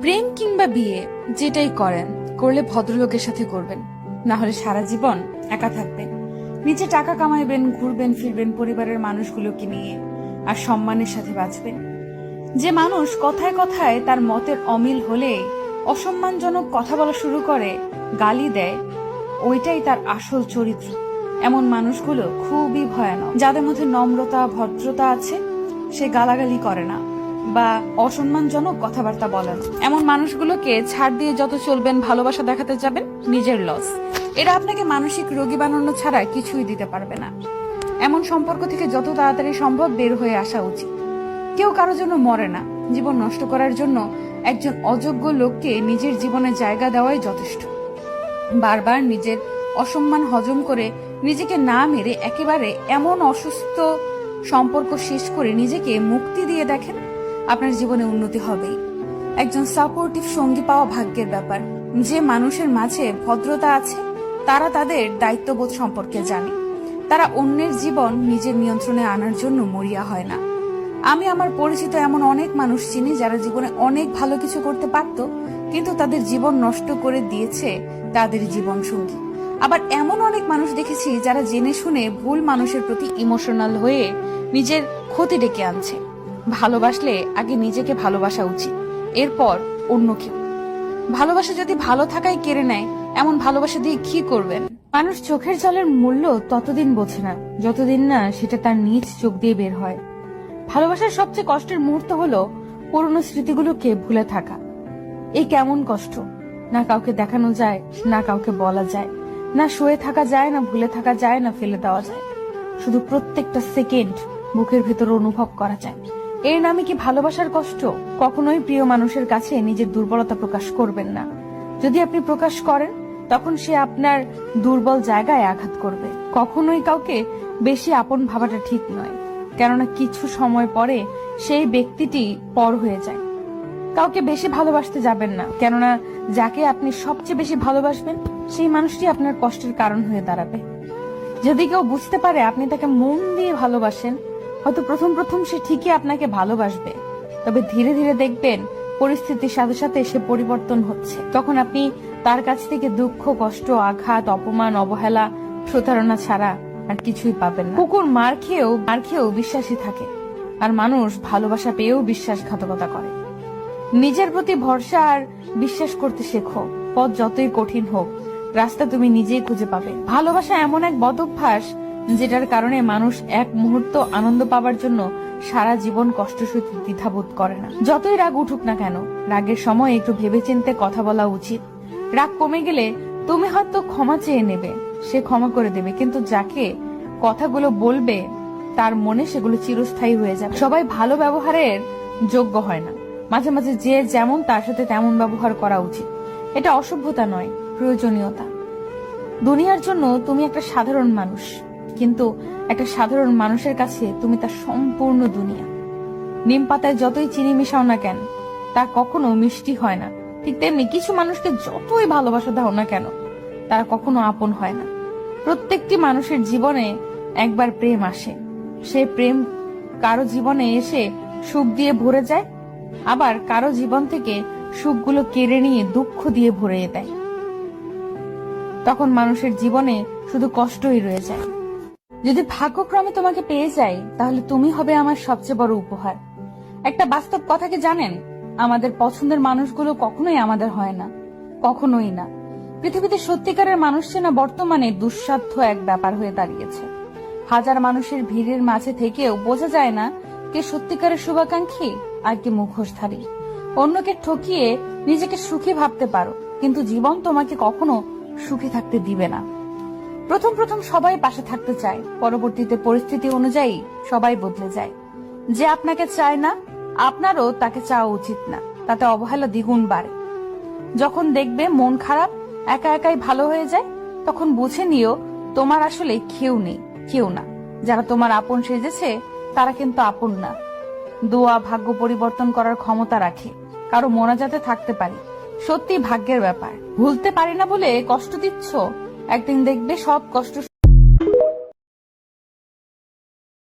প্রেম কিংবা বিয়ে যেটাই করেন, করলে ভদ্রলোকের সাথে করবেন, না হলে সারা জীবন একা থাকবেন। নিজে টাকা কামাইবেন, ঘুরবেন ফিরবেন পরিবারের মানুষগুলোকে নিয়ে, আর সম্মানের সাথে বাঁচবেন। যে মানুষ কথায় কথায় তার মতের অমিল হলে অসম্মানজনক কথা বলা শুরু করে, গালি দেয়, ওইটাই তার আসল চরিত্র। এমন মানুষগুলো খুবই ভয়ানক। যাদের মধ্যে নম্রতা ভদ্রতা আছে, সে গালাগালি করে না বা অসম্মানজনক কথাবার্তা বলে না। এমন মানুষগুলোকে ছাড় দিয়ে যত চলবেন, ভালোবাসা দেখাতে যাবেন, নিজের লস। এরা আপনাকে মানসিক রোগী বানানো ছাড়া কিছুই দিতে পারবে না। এমন সম্পর্ক থেকে যত তাড়াতাড়ি সম্ভব বের হয়ে আসা উচিত। কেউ কারো জন্য মরে না। জীবন নষ্ট করার জন্য একজন অযোগ্য লোককে নিজের জীবনে জায়গা দেওয়াই যথেষ্ট। বারবার নিজের অসম্মান হজম করে নিজেকে না মেরে একেবারে এমন অসুস্থ সম্পর্ক শেষ করে নিজেকে মুক্তি দিয়ে দেখেন, আপনার জীবনে উন্নতি হবেই। একজন সাপোর্টিভ সঙ্গী পাওয়া ভাগ্যের ব্যাপার। যে মানুষের মাঝে ভদ্রতা আছে, তারা তাদের দায়িত্ববোধ সম্পর্কে জানে। তারা অন্যের জীবন নিজের নিয়ন্ত্রণে আনার জন্য মরিয়া হয় না। আমি আমার পরিচিত এমন অনেক মানুষ চিনি যারা জীবনে অনেক ভালো কিছু করতে পারত, কিন্তু তাদের জীবন নষ্ট করে দিয়েছে তাদের জীবন সঙ্গী। আবার এমন অনেক মানুষ দেখেছি যারা জেনে শুনে ভুল মানুষের প্রতি ইমোশনাল হয়ে নিজের ক্ষতি ডেকে আনছে। ভালোবাসলে আগে নিজেকে ভালোবাসা উচিত, এরপর অন্য কেউ। ভালোবাসা যদি ভালো থাকাই কেড়ে নেয়, এমন ভালোবাসা দিয়ে কি করবেন? মানুষ চোখের জলের মূল্য ততদিন বোঝে না যতদিন না সেটা তার নিজ চোখ দিয়ে বের হয়। ভালোবাসার সবচেয়ে কষ্টের মুহূর্ত হলো পুরনো স্মৃতিগুলোকে ভুলে থাকা। এই কেমন কষ্ট! না কাউকে দেখানো যায়, না কাউকে বলা যায়, না শুয়ে থাকা যায়, না ভুলে থাকা যায়, না ফেলে দেওয়া যায়। শুধু প্রত্যেকটা সেকেন্ড বুকের ভেতর অনুভব করা যায়। এর নামে কি ভালোবাসার কষ্ট? কখনোই প্রিয় মানুষের কাছে নিজের দুর্বলতা প্রকাশ করবেন না। যদি আপনি প্রকাশ করেন, তখন সে আপনার দুর্বল জায়গায় আঘাত করবে। কখনোই কাউকে বেশি আপন ভাবাটা ঠিক নয়, কেননা কিছু সময় পরে সেই ব্যক্তিটি পর হয়ে যায়। কাউকে বেশি ভালোবাসতে যাবেন না, কেননা যাকে আপনি সবচেয়ে বেশি ভালোবাসবেন, সেই মানুষটি আপনার কষ্টের কারণ হয়ে দাঁড়াবে। যদি কেউ বুঝতে পারে আপনি তাকে মন দিয়ে ভালোবাসেন, হয়তো প্রথম প্রথম সে ঠিকই আপনাকে ভালোবাসবে, তবে ধীরে ধীরে দেখবেন পরিস্থিতির সাথে সাথে সে পরিবর্তন হচ্ছে। তখন আপনি তার কাছ থেকে দুঃখ, কষ্ট, আঘাত, অপমান, অবহেলা, প্রতারণা ছাড়া আর কিছুই পাবেন না। কুকুর মার খেয়েও বিশ্বাসী থাকে, আর মানুষ ভালোবাসা পেয়েও বিশ্বাসঘাতকতা করে। নিজের প্রতি ভরসা আর বিশ্বাস করতে শেখো। পথ যতই কঠিন হোক, রাস্তা তুমি নিজেই খুঁজে পাবে। ভালোবাসা এমন এক বদভ্যাস যেটার কারণে মানুষ এক মুহূর্ত আনন্দ পাবার জন্য সারা জীবন কষ্ট সইতে দ্বিধাবোধ করে না। যতই রাগ উঠুক না কেন, রাগের সময় একটু ভেবেচিন্তে কথা বলা উচিত। রাগ কমে গেলে তুমি হয়তো ক্ষমা চেয়ে নেবে, সে ক্ষমা করে দেবে, কিন্তু যাকে কথাগুলো বলবে তার মনে সেগুলো চিরস্থায়ী হয়ে যাবে। সবাই ভালো ব্যবহারের যোগ্য হয় না। মাঝে মাঝে যে যেমন তার সাথে তেমন ব্যবহার করা উচিত। এটা অসভ্যতা নয়, প্রয়োজনীয়তা। দুনিয়ার জন্য তুমি একটা সাধারণ মানুষ, কিন্তু একটা সাধারণ মানুষের কাছে তুমি তার সম্পূর্ণ দুনিয়া। নিম পাতায় যতই চিনি মিশাও না কেন, তা কখনো মিষ্টি হয় না। ঠিক তেমনি কিছু মানুষকে যতই ভালোবাসা দাও না কেন, তারা কখনো আপন হয় না। প্রত্যেকটি মানুষের জীবনে একবার প্রেম আসে। সে প্রেম কারো জীবনে এসে সুখ দিয়ে ভরে যায়, আবার কারো জীবন থেকে সুখগুলো কেড়ে নিয়ে দুঃখ দিয়ে ভরিয়ে দেয়। তখন মানুষের জীবনে শুধু কষ্টই রয়ে যায়। যদি ভাগ্যক্রমে তোমাকে পেয়ে যাই, তাহলে তুমি হবে আমার সবচেয়ে বড় উপহার। একটা বাস্তব কথা কি জানেন? আমাদের পছন্দের মানুষগুলো কখনোই আমাদের হয় না, কখনোই না। পৃথিবীতে সত্যিকারের মানুষ চেনা বর্তমানে দুঃসাধ্য এক ব্যাপার হয়ে দাঁড়িয়েছে। হাজার মানুষের ভিড়ের মাঝে থেকেও বোঝা যায় না কে সত্যিকারের শুভাকাঙ্ক্ষী আর কে মুখোশধারী। অন্যকে ঠকিয়ে নিজেকে সুখী ভাবতে পারো, কিন্তু জীবন তোমাকে কখনো সুখী থাকতে দিবে না। প্রথম প্রথম সবাই পাশে থাকতে চায়, পরবর্তীতে পরিস্থিতি অনুযায়ী সবাই বদলে যায়। যে আপনাকে চায় না, আপনারও তাকে চাওয়া উচিত না, তাতে অবহেলা দ্বিগুণ বাড়ে। যখন দেখবে মন খারাপ, একা একাই ভালো হয়ে যায়, তখন বুঝে নিও তোমার আসলে কেউ না। যারা তোমার আপন সেজেছে তারা কিন্তু আপন না। দোয়া ভাগ্য পরিবর্তন করার ক্ষমতা রাখে, কারো মোনাজাতে থাকতে পারি, সত্যি ভাগ্যের ব্যাপার। ভুলতে পারি না বলে কষ্ট দিচ্ছ, একদিন দেখবে সব কষ্ট